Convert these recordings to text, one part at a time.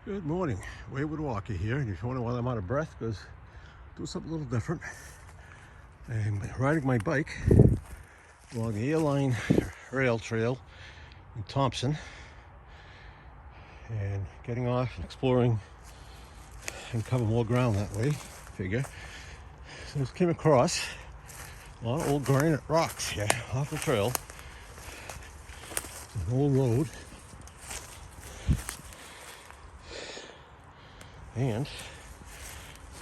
Good morning, Wayward Walker here, and if you wonder why I'm out of breath, because do something a little different. I'm riding my bike along the Airline rail trail in Thompson and getting off, exploring, and cover more ground that way, figure. So I just came across a lot of old granite rocks here off the trail. It's an old road. And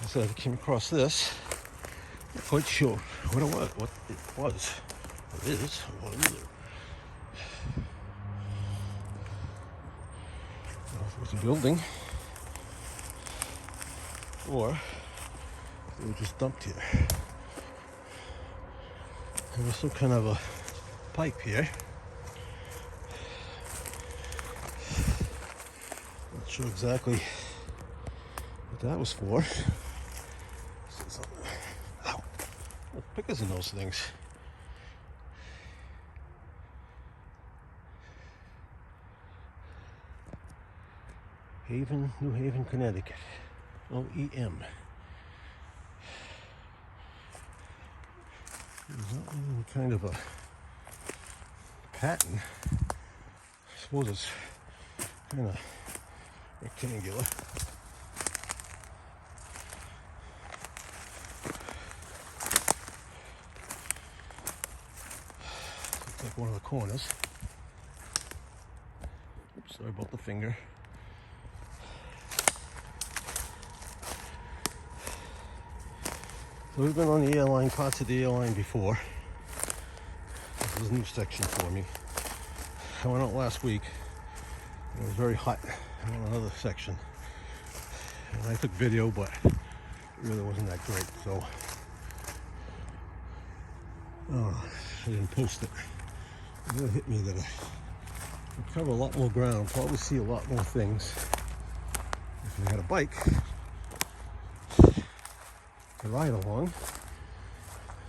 as I came across this, I'm not quite sure what it was, what it is. I don't know if it was a building or they were just dumped here. And there's some kind of a pipe here. Not sure exactly what that was for. Ow. What pickers in those things? Haven, New Haven, Connecticut. OEM. There's not any kind of a pattern. I suppose it's kind of rectangular. Looks like one of the corners. Oops, sorry about the finger. So we've been on the Airline, parts of the Airline before. This is a new section for me. I went out last week. It was very hot. I went on another section. And I took video, but it really wasn't that great, so I didn't post it. It really hit me that I cover a lot more ground, probably see a lot more things if I had a bike to ride along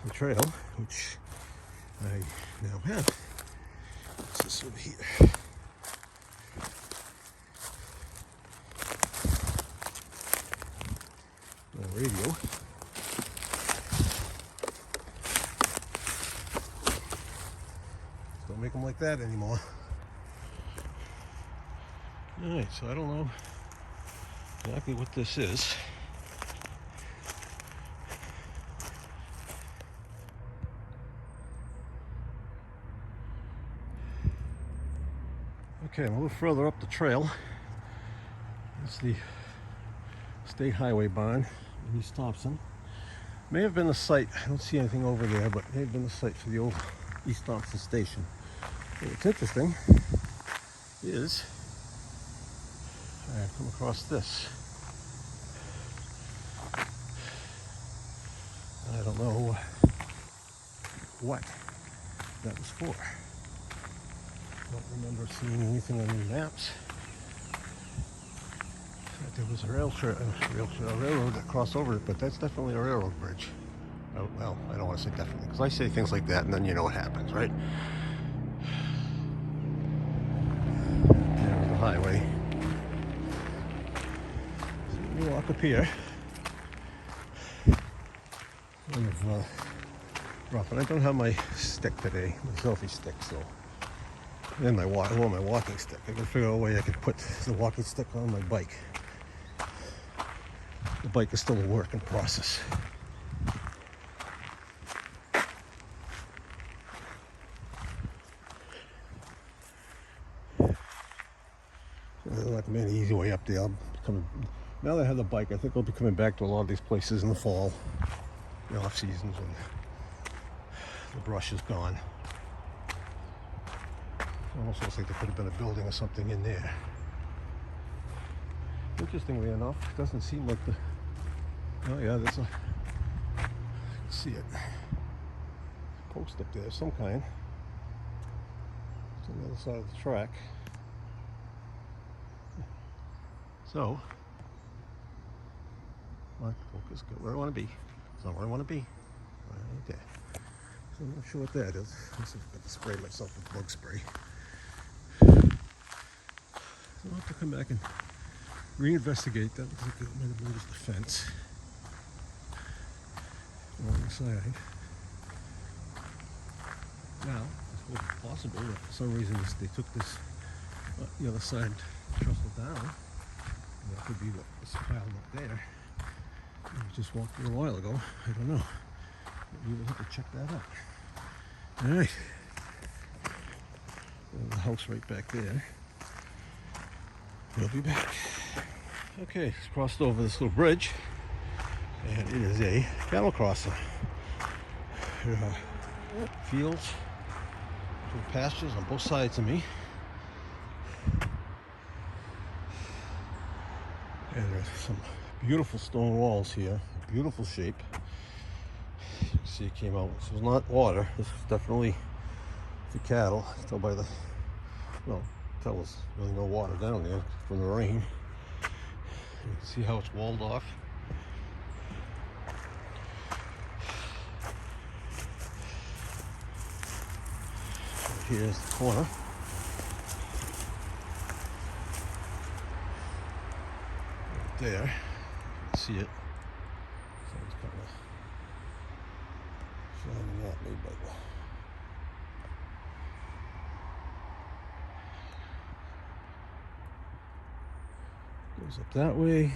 the trail, which I now have. What's this over here? A radio. Don't make them like that anymore. Alright, so I don't know exactly what this is. Okay, I'm a little further up the trail. It's the State Highway barn in East Thompson. May have been the site, I don't see anything over there, but may have been the site for the old East Thompson station. And what's interesting is I've come across this. I don't know what that was for. I don't remember seeing anything on the maps. There was a railroad that crossed over it, but that's definitely a railroad bridge. Oh, well, I don't want to say definitely, because I say things like that and then you know what happens, right? There's the highway. So we walk up here. Kind of rough, and I don't have my stick today, my selfie stick, so. And my walking stick. I can figure out a way I could put the walking stick on my bike. The bike is still a work in process. There's not many easy way up there. Now that I have the bike, I think I'll be coming back to a lot of these places in the fall, the off seasons when the brush is gone. Almost looks like there could have been a building or something in there. Interestingly enough, it doesn't seem like the. Oh yeah, there's a. You can see it. Post up there of some kind. It's on the other side of the track. So, my focus, go where I want to be. It's not where I want to be. Right there. So I'm not sure what that is. I've got to spray myself with bug spray. So I'll have to come back and reinvestigate. That looks like it might have been just a fence along the side. Now, it's possible that for some reason they took this the other side trestle down. And that could be what was piled up there. We just walked through a while ago. I don't know. We will have to check that out. All right. There's the house right back there. We'll be back. Okay, it's crossed over this little bridge, and it is a cattle crossing. There are fields, pastures on both sides of me, and there's some beautiful stone walls here, beautiful shape. You can see it came out. This was not water. This was definitely for cattle. Tell by the, well, tell there's really no water down there from the rain. You can see how it's walled off. Right here's the corner. Right there, you can see it. So it's kind of shining at me, but goes up that way.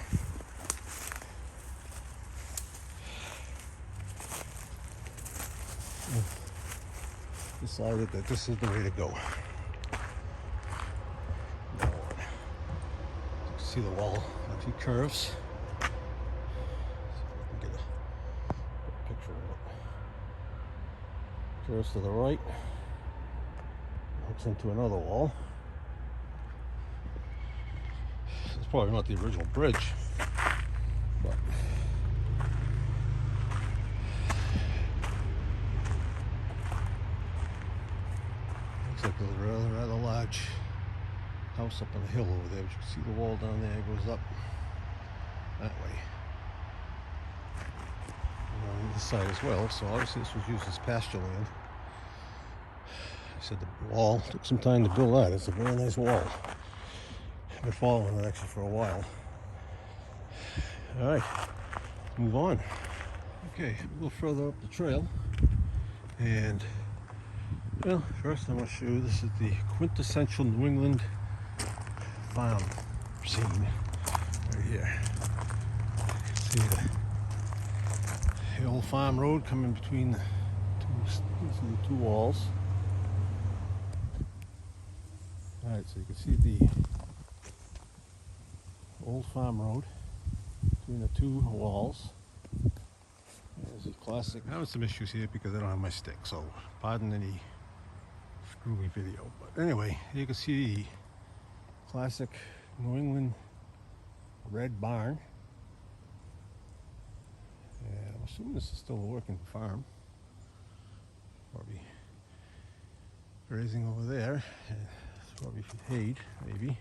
Decided that this is the way to go. Now, you can see the wall actually curves. See if I can get a picture of it. Curves to the right, hooks into another wall. It's probably not the original bridge, but looks like there's a rather large house up on the hill over there. But you can see the wall down there goes up that way. And on this side as well. So obviously this was used as pasture land. I said the wall took some time to build that. It's a very nice wall. I've been following it actually for a while. All right, let's move on. Okay, a little further up the trail, and well, first I want to show you, this is the quintessential New England farm scene right here. See the old farm road coming between the two walls. All right, so you can see the old farm road between the two walls. There's a classic. I'm having some issues here because I don't have my stick, so pardon any screwy video. But anyway, you can see the classic New England red barn. And I'm assuming this is still a working farm. Probably grazing over there. It's probably hay, maybe.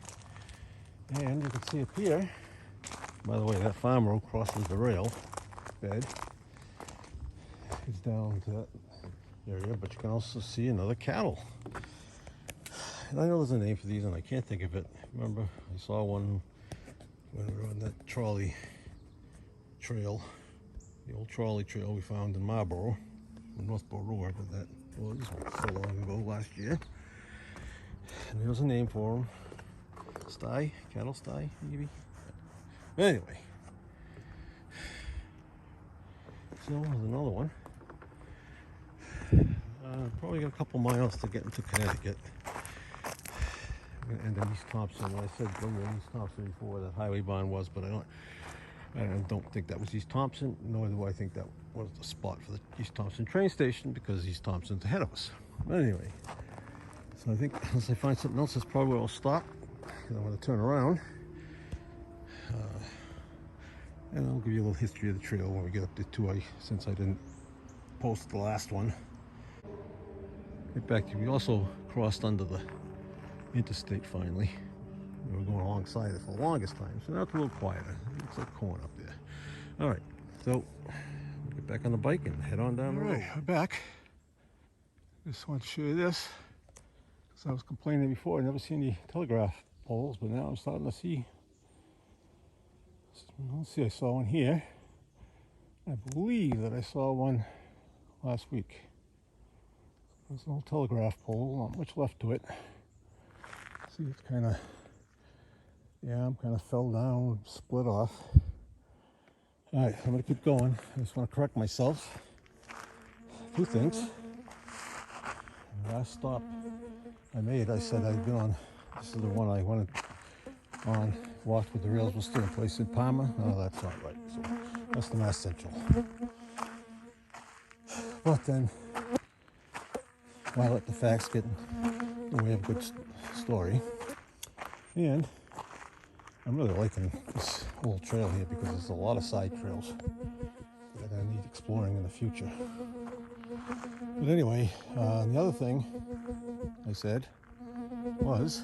And you can see up here, by the way, that farm road crosses the rail bed. It's down to that area, but you can also see another cattle. And I know there's a name for these and I can't think of it. Remember, I saw one when we were on that trolley trail, the old trolley trail we found in Marlboro, Northborough, wherever that was, so long ago, last year. And there was a name for them. Sty, cattle sty, maybe. Anyway, so there's another one. Probably got a couple miles to get into Connecticut. And then East Thompson. I said go to East Thompson before that highway barn was, but I don't think that was East Thompson. Nor do I think that was the spot for the East Thompson train station, because East Thompson's ahead of us. But anyway, so I think unless I find something else, that's probably where I'll stop. I want to turn around, and I'll give you a little history of the trail when we get up to 2. Since I didn't post the last one. Get back to you. We also crossed under the interstate finally. We were going alongside it for the longest time, so now it's a little quieter. It looks like corn up there. All right, so we'll get back on the bike and head on down the road. We're back. Just want to show you this, because I was complaining before I never seen any telegraph poles, but now I'm starting to see Let's see, I saw one here. I believe that I saw one last week. There's an old telegraph pole, not much left to it. See, it's kind of, yeah, I'm kind of fell down, split off. All right, I'm going to keep going. I just want to correct myself. Two things. The last stop I made, I said I'd been on, this is the one I went on, walked with the rails were still in place in Palmer. No, that's not right. So that's the Mass Central. But then, why let the facts get in the way of a good story? And I'm really liking this whole trail here because there's a lot of side trails that I need exploring in the future. But anyway, the other thing I said was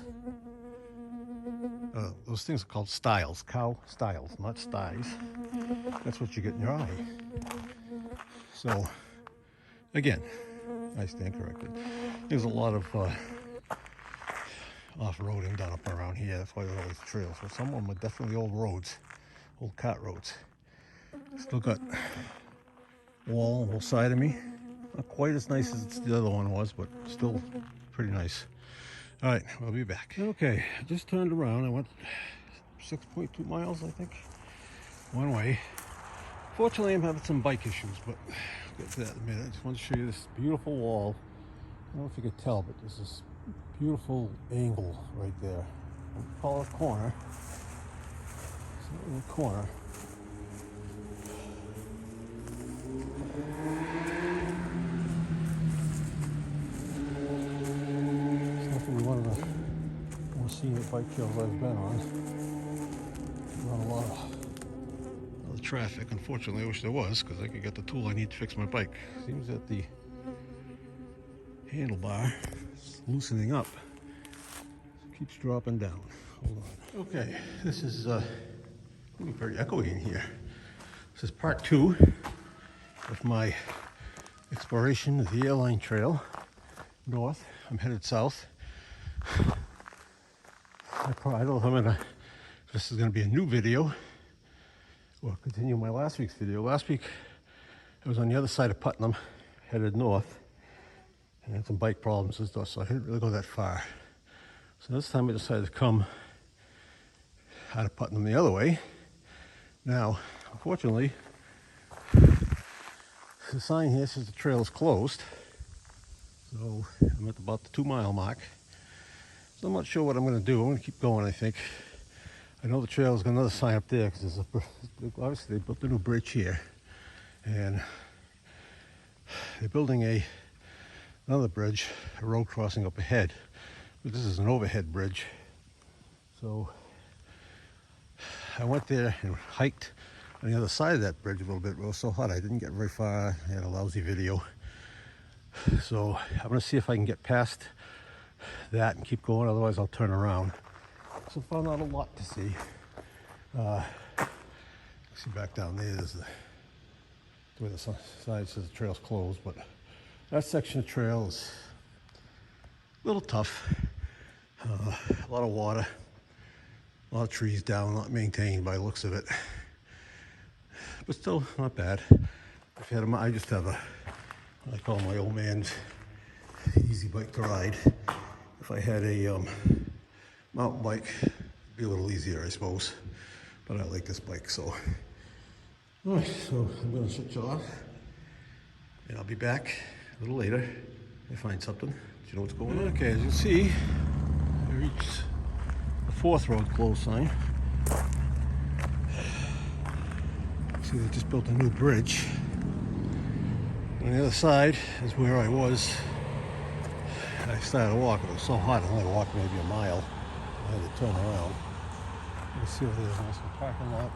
those things are called styles, cow styles, not styes. That's what you get in your eye. So, again, I stand corrected. There's a lot of off-roading done up around here. That's why there are all these trails. So some of them are definitely old roads, old cart roads. Still got wall on both sides of me. Not quite as nice as the other one was, but still pretty nice. All right, we'll be back. Okay, I just turned around. I went 6.2 miles, I think, one way. Fortunately, I'm having some bike issues, but I'll get to that in a minute. I just want to show you this beautiful wall. I don't know if you could tell, but there's this beautiful angle right there. We'll call it a corner. It's not really a corner. It's definitely one of the more scenic bike trails I've been on. Not a lot of traffic. Unfortunately, I wish there was, because I could get the tool I need to fix my bike. Seems that the handlebar is loosening up. It keeps dropping down. Hold on. Okay, this is very echoey in here. This is part 2 of my exploration of the Airline Trail north. I'm headed south. I don't know if this is going to be a new video or continue my last week's video. Last week I was on the other side of Putnam, headed north, and had some bike problems and stuff, so I didn't really go that far. So this time I decided to come out of Putnam the other way. Now, unfortunately, the sign here says the trail is closed, so I'm at about the 2-mile mark. So I'm not sure what I'm going to do. I'm going to keep going, I think. I know the trail's got another sign up there because obviously they built a new bridge here, and they're building another bridge, a road crossing up ahead. But this is an overhead bridge. So I went there and hiked on the other side of that bridge a little bit. It was so hot I didn't get very far. I had a lousy video. So I'm going to see if I can get past that and keep going, otherwise I'll turn around. So far, not a lot to see. See back down there is where the sign says the trail's closed, but that section of trail is a little tough. A lot of water, a lot of trees down, not maintained by the looks of it, but still not bad. If you had I just have what I call my old man's easy bike to ride. If I had a mountain bike, it'd be a little easier, I suppose. But I like this bike, so. All right, so I'm gonna switch off, and I'll be back a little later if I find something. Do you know what's going on? Okay, as you can see, I reached the 4th road closed sign. See, they just built a new bridge. On the other side is where I was. I started to walk. It was so hot, I only walked maybe a mile. I had to turn around. Let's see if there's a nice parking lot.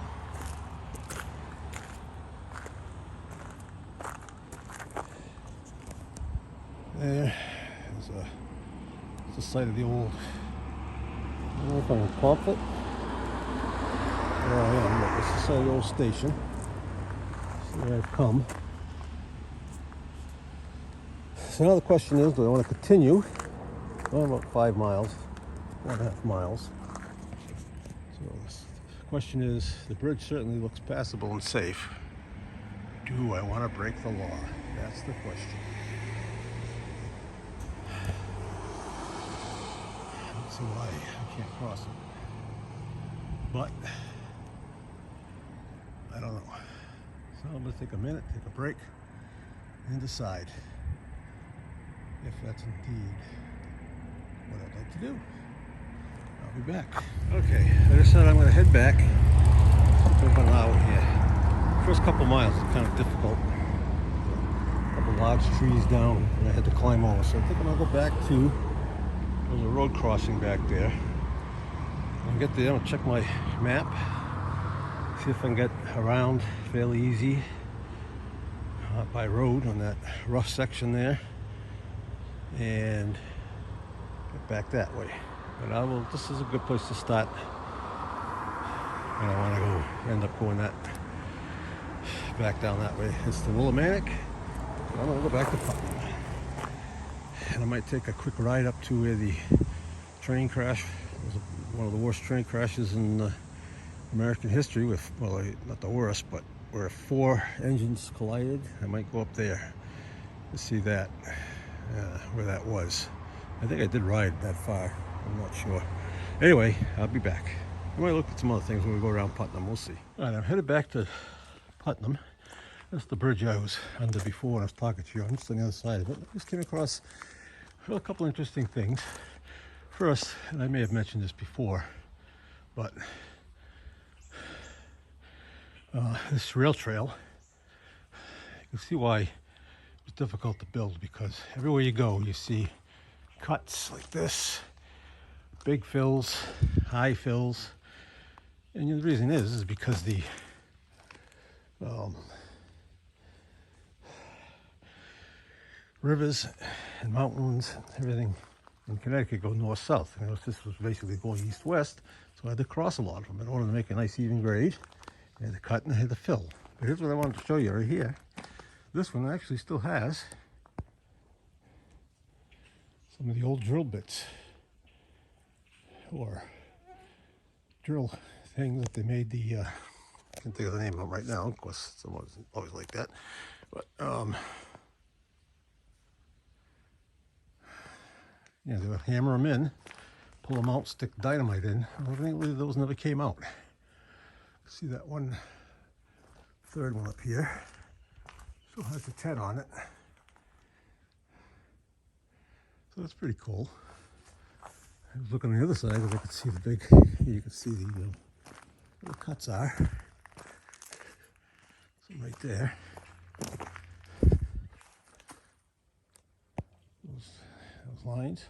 There's the site of the old, I don't know if I'm in Pomfret. There I am, but this is the site of the old station. See where I've come. So now the question is, do I want to continue? Well, about 5 miles, 1.5 miles. So let's Question is, the bridge certainly looks passable and safe. Do I want to break the law? That's the question. I don't see why I can't cross it. But I don't know. So I'm going to take a minute, take a break, and decide if that's indeed what I'd like to do. I'll be back. Okay, I decided I'm going to head back. It's about an hour here. First couple miles is kind of difficult. A couple large trees down, and I had to climb over. So I think I'm going to go back to, there's a road crossing back there. When I get there, I'm going to check my map, see if I can get around fairly easy by road on that rough section there, and get back that way. But I will. This is a good place to start. I don't want to go end up going that back down that way. It's the Willimantic. I'm going to go back to Putnam, and I might take a quick ride up to where the train crash. It was one of the worst train crashes in American history. With, well, not the worst, but where 4 engines collided. I might go up there to see that, where that was. I think I did ride that far. I'm not sure. Anyway, I'll be back. I might look at some other things when we go around Putnam. We'll see. All right, I'm headed back to Putnam. That's the bridge I was under before when I was talking to you. I'm just on the other side of it. I just came across a couple interesting things. First, and I may have mentioned this before, but this rail trail, you can see why it was difficult to build, because everywhere you go you see cuts like this, big fills, high fills, and the reason is because the rivers and mountains and everything in Connecticut go north-south. You know, this was basically going east-west, so I had to cross a lot of them in order to make a nice even grade. I had to cut and I had to fill. But here's what I wanted to show you right here. This one actually still has some of the old drill bits, or drill things that they made the, I can't think of the name of them right now, of course it's always like that, but yeah, they would hammer them in, pull them out, stick dynamite in. Evidently those never came out. See that one, third one up here, still has the 10 on it. So that's pretty cool. I was looking on the other side because I could see the big, you can see the where the cuts are. So right there. Those lines.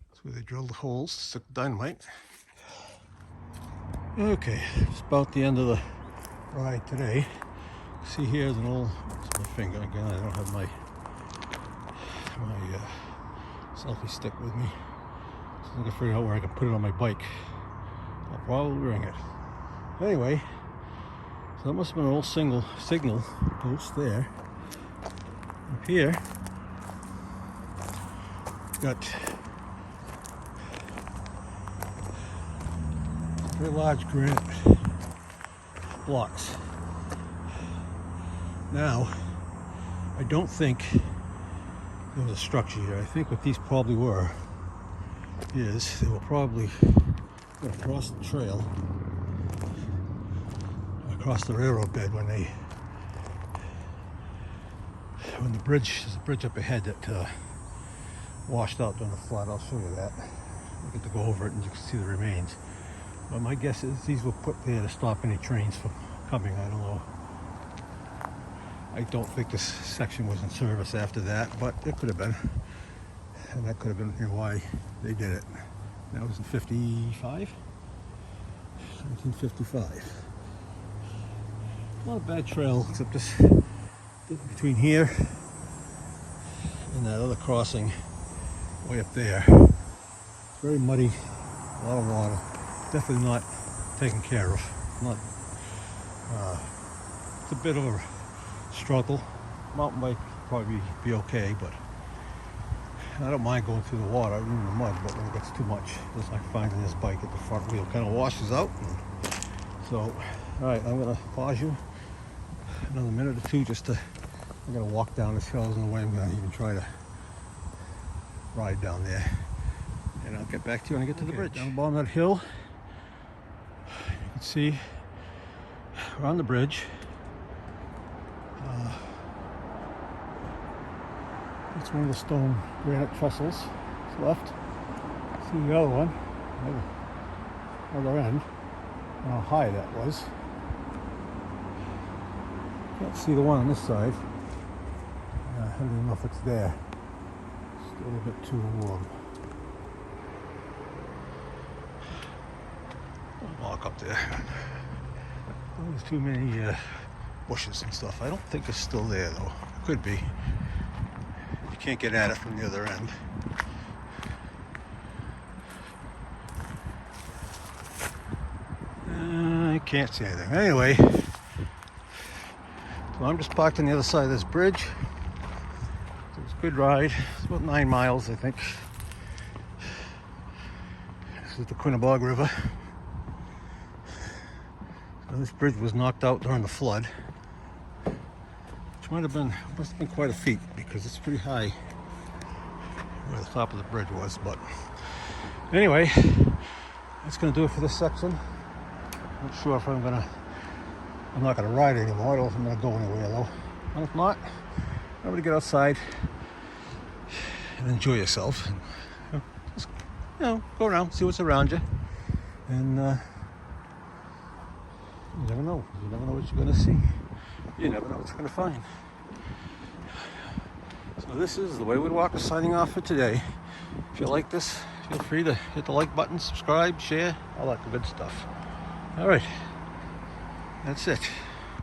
That's where they drilled the holes, stuck dynamite. Okay, it's about the end of the ride today. See, here's an old, it's my finger again, I don't have my selfie stick with me. So I'm gonna figure out where I can put it on my bike. I'll probably bring it. Anyway, so that must have been an old signal post there. Up here, got very large granite blocks. Now, I don't think there was a structure here. I think what these probably were is they were probably going across the trail, across the railroad bed when the bridge, there's a bridge up ahead that washed out during the flood. I'll show you that. I get to go over it and you can see the remains. But my guess is these were put there to stop any trains from coming. I don't know. I don't think this section was in service after that, but it could have been. And that could have been why they did it. That was in 1955. Not a bad trail, except this between here and that other crossing way up there. Very muddy, a lot of water. Definitely not taken care of. Not. It's a bit of a struggle. Mountain bike probably be okay, but I don't mind going through the water, even the mud, but when it gets too much, just like finding this bike at the front wheel kind of washes out and So, all right, I'm gonna pause you another minute or two just to. I'm gonna walk down this hill. There's no way I'm gonna even try to ride down there. And I'll get back to you when I get to the bridge. Down the bottom of that hill, you can see we're on the bridge. That's one of the stone granite trestles that's left. See the other one, other end, and how high that was. Can't see the one on this side. I don't even know if it's there. Still a bit too warm. I'll walk up there. There's too many bushes and stuff. I don't think it's still there though. It could be. You can't get at it from the other end. I can't see anything. Anyway, so I'm just parked on the other side of this bridge. So it's a good ride. It's about 9 miles, I think. This is the Quinnebog River. So this bridge was knocked out during the flood, which must have been quite a feat because it's pretty high where the top of the bridge was. But anyway, that's going to do it for this section. Not sure if I'm not gonna ride anymore. I don't know if I'm gonna go anywhere though. And if not, I'm gonna get outside and enjoy yourself. And, just, go around, see what's around you, and you never know. You never know what you're gonna see. You never know what you're gonna find. So this is the Wayward Walker signing off for today. If you like this, feel free to hit the like button, subscribe, share, all that good stuff. All right, that's it.